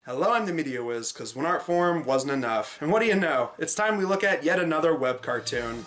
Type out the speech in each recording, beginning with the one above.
Hello, I'm the Media Wiz, because one art form wasn't enough. And what do you know? It's time we look at yet another web cartoon.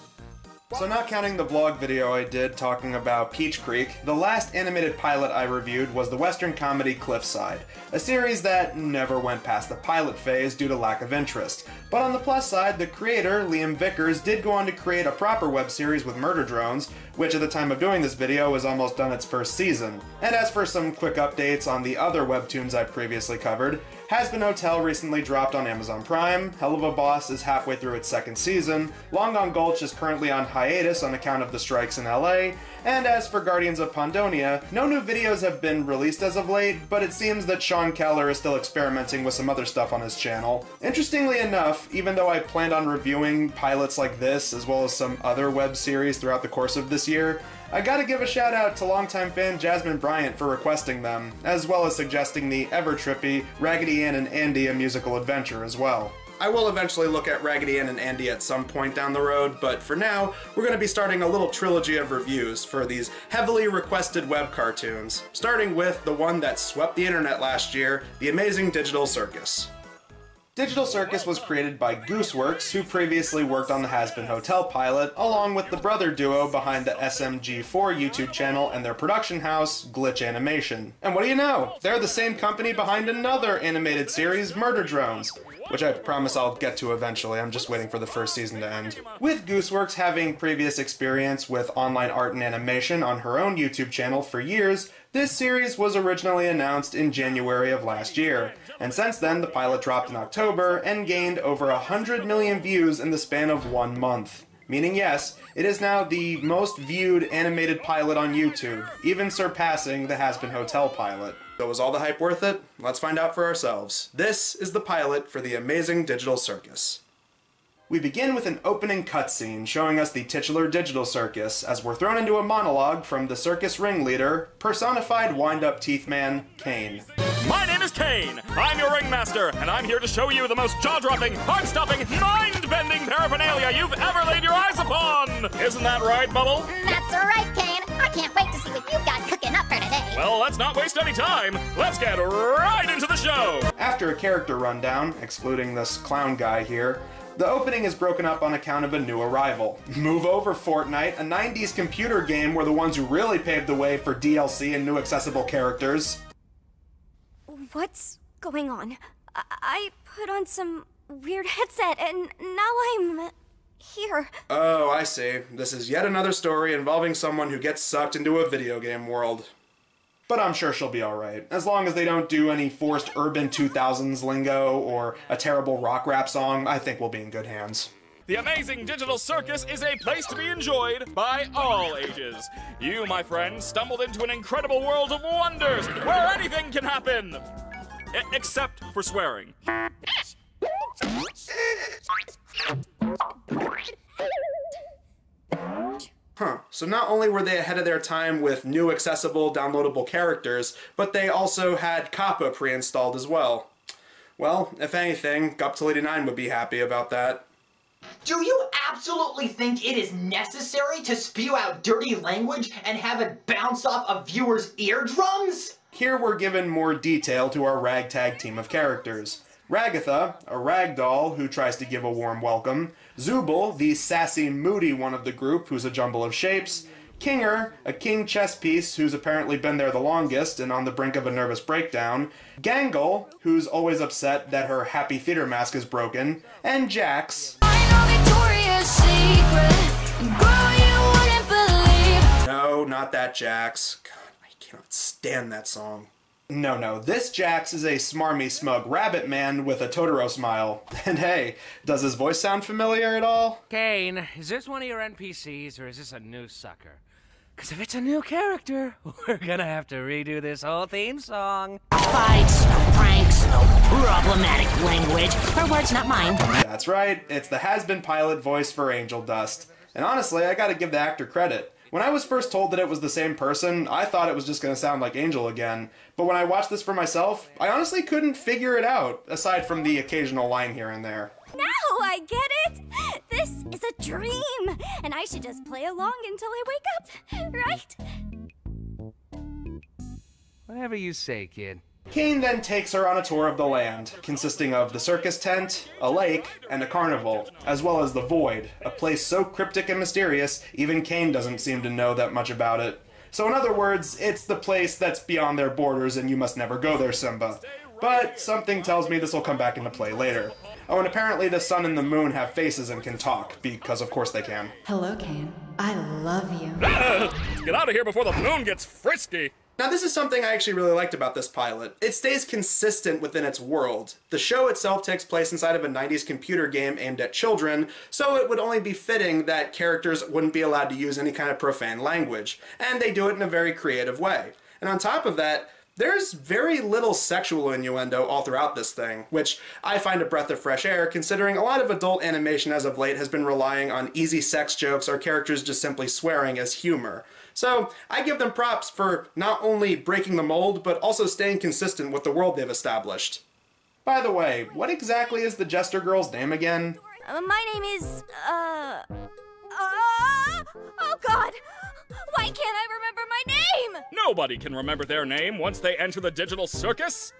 So not counting the vlog video I did talking about Peach Creek, the last animated pilot I reviewed was the Western comedy Cliffside, a series that never went past the pilot phase due to lack of interest. But on the plus side, the creator, Liam Vickers, did go on to create a proper web series with murder drones, which at the time of doing this video is almost done its first season. And as for some quick updates on the other webtoons I've previously covered, Has-Been Hotel recently dropped on Amazon Prime, Hell of a Boss is halfway through its second season, Long Gone Gulch is currently on hiatus on account of the strikes in LA, and as for Guardians of Pondonia, no new videos have been released as of late, but it seems that Sean Keller is still experimenting with some other stuff on his channel. Interestingly enough, even though I planned on reviewing pilots like this, as well as some other web series throughout the course of this year, I gotta give a shout out to longtime fan Jasmine Bryant for requesting them, as well as suggesting the ever-trippy Raggedy Ann and Andy A Musical Adventure as well. I will eventually look at Raggedy Ann and Andy at some point down the road, but for now, we're going to be starting a little trilogy of reviews for these heavily requested web cartoons, starting with the one that swept the internet last year, The Amazing Digital Circus. Digital Circus was created by Gooseworks, who previously worked on the Has-Been Hotel pilot, along with the brother duo behind the SMG4 YouTube channel and their production house, Glitch Animation. And what do you know? They're the same company behind another animated series, Murder Drones, which I promise I'll get to eventually. I'm just waiting for the first season to end. With Gooseworks having previous experience with online art and animation on her own YouTube channel for years, this series was originally announced in January of last year, and since then the pilot dropped in October and gained over 100 million views in the span of 1 month. Meaning yes, it is now the most viewed animated pilot on YouTube, even surpassing the Has-Been Hotel pilot. So was all the hype worth it? Let's find out for ourselves. This is the pilot for The Amazing Digital Circus. We begin with an opening cutscene showing us the titular Digital Circus as we're thrown into a monologue from the circus ringleader, personified wind-up teeth man, Kane. My name is Kane. I'm your ringmaster, and I'm here to show you the most jaw-dropping, heart-stopping, mind-bending paraphernalia you've ever laid your eyes upon! Isn't that right, Bubble? That's right, Kane. I can't wait to see what you've got cooking up for today. Well, let's not waste any time. Let's get right into the show! After a character rundown, excluding this clown guy here, the opening is broken up on account of a new arrival. Move Over Fortnite, a 90s computer game were the ones who really paved the way for DLC and new accessible characters. What's going on? I put on some weird headset and now I'm here. Oh, I see. This is yet another story involving someone who gets sucked into a video game world. But I'm sure she'll be alright, as long as they don't do any forced urban 2000s lingo or a terrible rock rap song. I think we'll be in good hands. The Amazing Digital Circus is a place to be enjoyed by all ages. You, my friend, stumbled into an incredible world of wonders where anything can happen! Except for swearing. Huh, so not only were they ahead of their time with new accessible, downloadable characters, but they also had COPPA pre-installed as well. Well, if anything, Gup289 would be happy about that. Do you absolutely think it is necessary to spew out dirty language and have it bounce off a viewer's eardrums? Here we're given more detail to our ragtag team of characters. Ragatha, a ragdoll who tries to give a warm welcome, Zubul, the sassy, moody one of the group who's a jumble of shapes, Kinger, a king chess piece who's apparently been there the longest and on the brink of a nervous breakdown, Gangle, who's always upset that her happy theater mask is broken, and Jax. No, not that Jax. God, I cannot stand that song. No, this Jax is a smarmy, smug rabbit man with a Totoro smile. And hey, does his voice sound familiar at all? Kane, is this one of your NPCs or is this a new sucker? Because if it's a new character, we're gonna have to redo this whole theme song. Fights, no pranks, no problematic language. Her words, not mine. That's right, it's the Has-Been pilot voice for Angel Dust. And honestly, I gotta give the actor credit. When I was first told that it was the same person, I thought it was just going to sound like Angel again. But when I watched this for myself, I honestly couldn't figure it out, aside from the occasional line here and there. Now I get it! This is a dream! And I should just play along until I wake up, right? Whatever you say, kid. Kane then takes her on a tour of the land, consisting of the circus tent, a lake, and a carnival, as well as the Void, a place so cryptic and mysterious, even Kane doesn't seem to know that much about it. So in other words, it's the place that's beyond their borders and you must never go there, Simba. But something tells me this will come back into play later. Oh, and apparently the sun and the moon have faces and can talk, because of course they can. Hello, Kane. I love you. Let's get out of here before the moon gets frisky. Now this is something I actually really liked about this pilot. It stays consistent within its world. The show itself takes place inside of a 90s computer game aimed at children, so it would only be fitting that characters wouldn't be allowed to use any kind of profane language, and they do it in a very creative way. And on top of that, there's very little sexual innuendo all throughout this thing, which I find a breath of fresh air considering a lot of adult animation as of late has been relying on easy sex jokes or characters just simply swearing as humor. So I give them props for not only breaking the mold, but also staying consistent with the world they've established. By the way, what exactly is the Jester girl's name again? My name is, oh God! Why can't I remember my name? Nobody can remember their name once they enter the digital circus.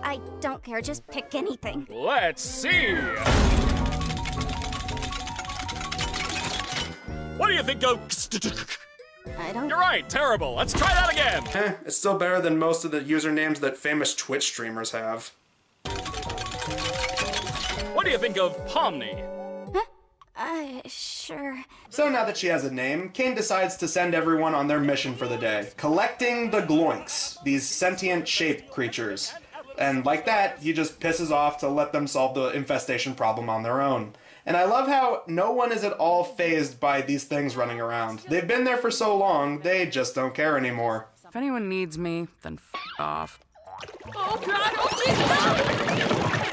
I don't care, just pick anything. Let's see. What do you think of... I don't... You're right, terrible. Let's try that again. It's still better than most of the usernames that famous Twitch streamers have. What do you think of Pomni? Sure. So now that she has a name, Kane decides to send everyone on their mission for the day, collecting the Gloinks, these sentient shape creatures. And like that, he just pisses off to let them solve the infestation problem on their own. And I love how no one is at all fazed by these things running around. They've been there for so long, they just don't care anymore. If anyone needs me, then f off. Oh God! Oh Jesus!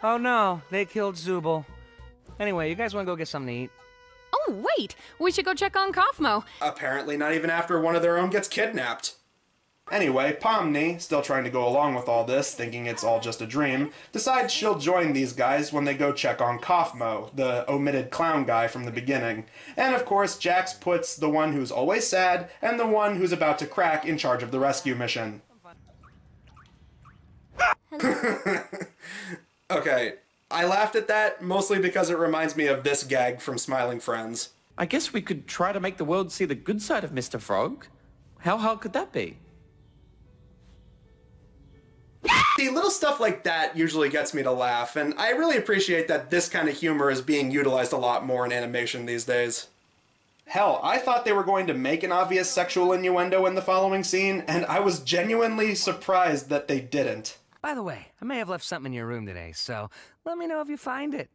Oh no, they killed Zubul. Anyway, you guys want to go get something to eat? Oh, wait! We should go check on Kaufmo. Apparently not even after one of their own gets kidnapped. Anyway, Pomni, still trying to go along with all this, thinking it's all just a dream, decides she'll join these guys when they go check on Kaufmo, the omitted clown guy from the beginning. And of course, Jax puts the one who's always sad and the one who's about to crack in charge of the rescue mission. Okay, I laughed at that mostly because it reminds me of this gag from Smiling Friends. I guess we could try to make the world see the good side of Mr. Frog. How hard could that be? See, little stuff like that usually gets me to laugh, and I really appreciate that this kind of humor is being utilized a lot more in animation these days. Hell, I thought they were going to make an obvious sexual innuendo in the following scene, and I was genuinely surprised that they didn't. By the way, I may have left something in your room today, so let me know if you find it.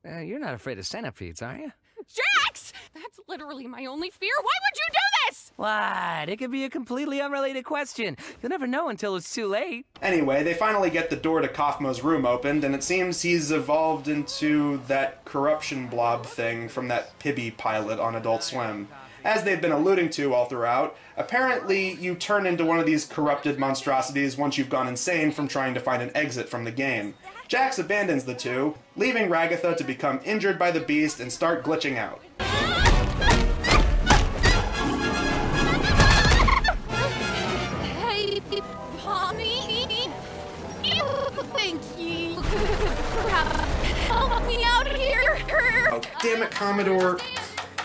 You're not afraid of centipedes, are you? Jax! That's literally my only fear. Why would you do this? What? It could be a completely unrelated question. You'll never know until it's too late. Anyway, they finally get the door to Kaufmo's room opened, and it seems he's evolved into that corruption blob thing from that Pibby pilot on Adult Swim. As they've been alluding to all throughout, apparently you turn into one of these corrupted monstrosities once you've gone insane from trying to find an exit from the game. Jax abandons the two, leaving Ragatha to become injured by the beast and start glitching out. Hey, Pomni. Thank you. Help me out here. Oh, damn it, Commodore.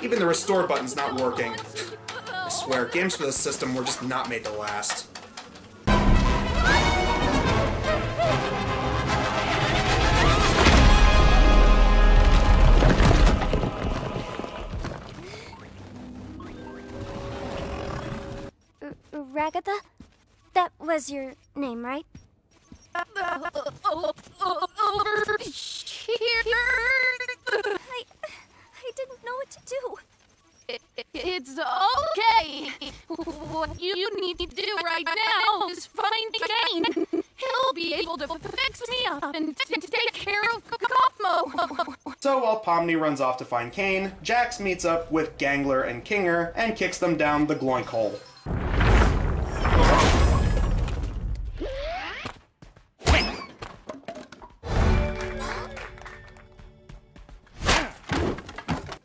Even the restore button's not working. I swear, games for this system were just not made to last. Ragatha? That was your name, right? Over here. I didn't know what to do. It's okay. What you need to do right now is find Kane. He'll be able to fix me up and take care of Kaufmo. So while Pomni runs off to find Kane, Jax meets up with Gangler and Kinger and kicks them down the gloink hole.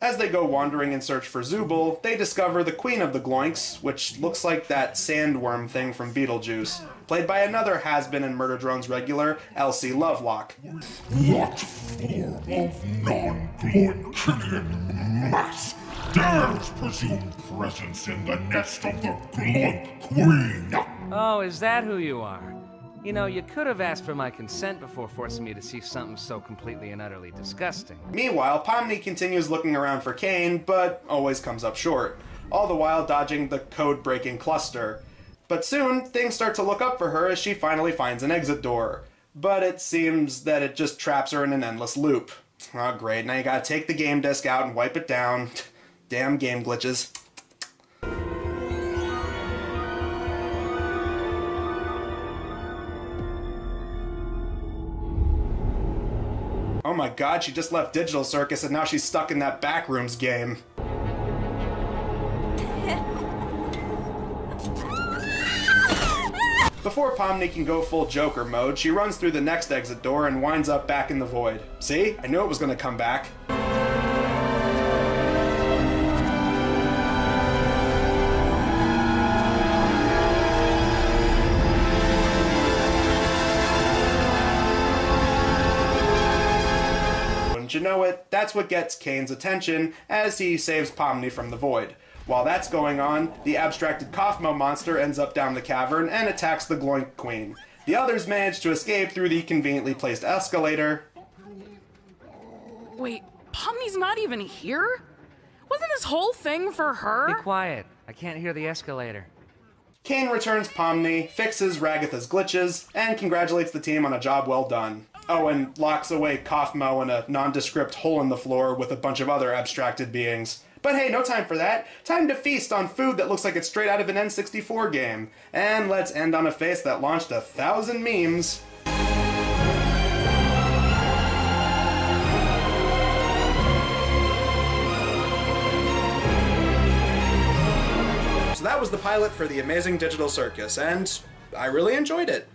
As they go wandering in search for Zubul, they discover the queen of the Gloinks, which looks like that sandworm thing from Beetlejuice, played by another has-been and Murder Drones regular, Elsie Lovelock. What form of non-Gloinkinian mass dares presume presence in the nest of the Gloink Queen? Oh, is that who you are? You know, you could have asked for my consent before forcing me to see something so completely and utterly disgusting. Meanwhile, Pomni continues looking around for Kane, but always comes up short, all the while dodging the code-breaking cluster. But soon, things start to look up for her as she finally finds an exit door. But it seems that it just traps her in an endless loop. Oh great, now you gotta take the game disc out and wipe it down. Damn game glitches. Oh my god, she just left Digital Circus and now she's stuck in that Backrooms game. Before Pomni can go full Joker mode, she runs through the next exit door and winds up back in the void. See? I knew it was gonna come back. You know it, that's what gets Kane's attention as he saves Pomni from the void. While that's going on, the abstracted Kaufmo monster ends up down the cavern and attacks the Gloink Queen. The others manage to escape through the conveniently placed escalator. Wait, Pomni's not even here? Wasn't this whole thing for her? Be quiet. I can't hear the escalator. Kane returns Pomni, fixes Ragatha's glitches, and congratulates the team on a job well done. Oh, and locks away Kaufmo in a nondescript hole in the floor with a bunch of other abstracted beings. But hey, no time for that. Time to feast on food that looks like it's straight out of an N64 game. And let's end on a face that launched 1,000 memes. So that was the pilot for the Amazing Digital Circus, and I really enjoyed it.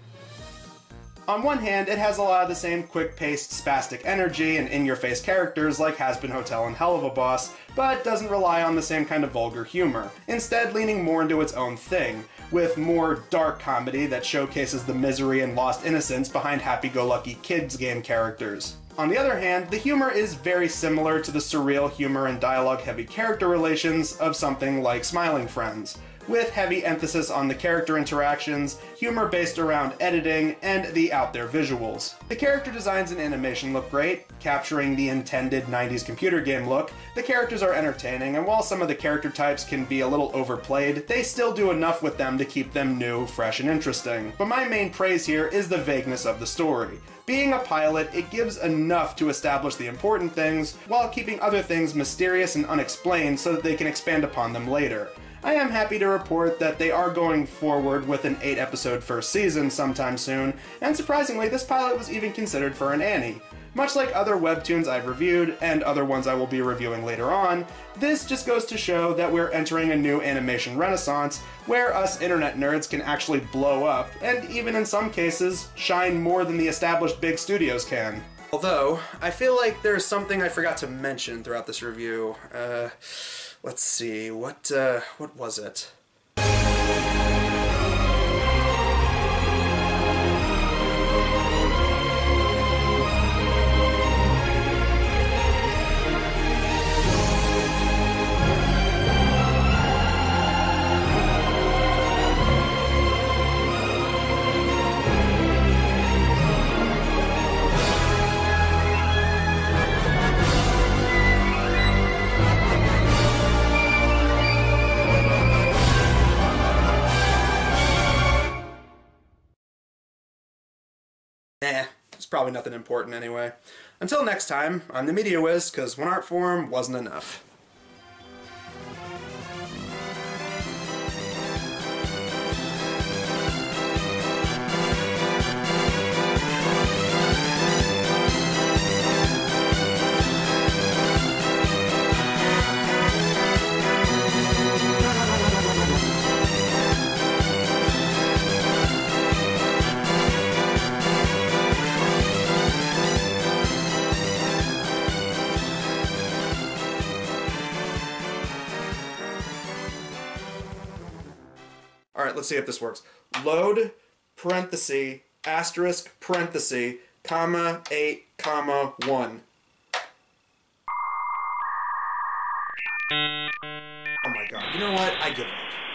On one hand, it has a lot of the same quick-paced, spastic energy and in-your-face characters like Hazbin Hotel and Hell of a Boss, but doesn't rely on the same kind of vulgar humor, instead leaning more into its own thing, with more dark comedy that showcases the misery and lost innocence behind happy-go-lucky kids game characters. On the other hand, the humor is very similar to the surreal humor and dialogue-heavy character relations of something like Smiling Friends, with heavy emphasis on the character interactions, humor based around editing, and the out-there visuals. The character designs and animation look great, capturing the intended 90s computer game look. The characters are entertaining, and while some of the character types can be a little overplayed, they still do enough with them to keep them new, fresh, and interesting. But my main praise here is the vagueness of the story. Being a pilot, it gives enough to establish the important things, while keeping other things mysterious and unexplained so that they can expand upon them later. I am happy to report that they are going forward with an 8-episode first season sometime soon, and surprisingly, this pilot was even considered for an Annie. Much like other webtoons I've reviewed, and other ones I will be reviewing later on, this just goes to show that we're entering a new animation renaissance, where us internet nerds can actually blow up, and even in some cases, shine more than the established big studios can. Although, I feel like there's something I forgot to mention throughout this review. Let's see, what was it? It's probably nothing important anyway. Until next time, I'm the Media Wiz, because one art form wasn't enough. let's see if this works. Load, parenthesis, asterisk, parenthesis, comma, 8, comma, 1. Oh my god, you know what? I give up.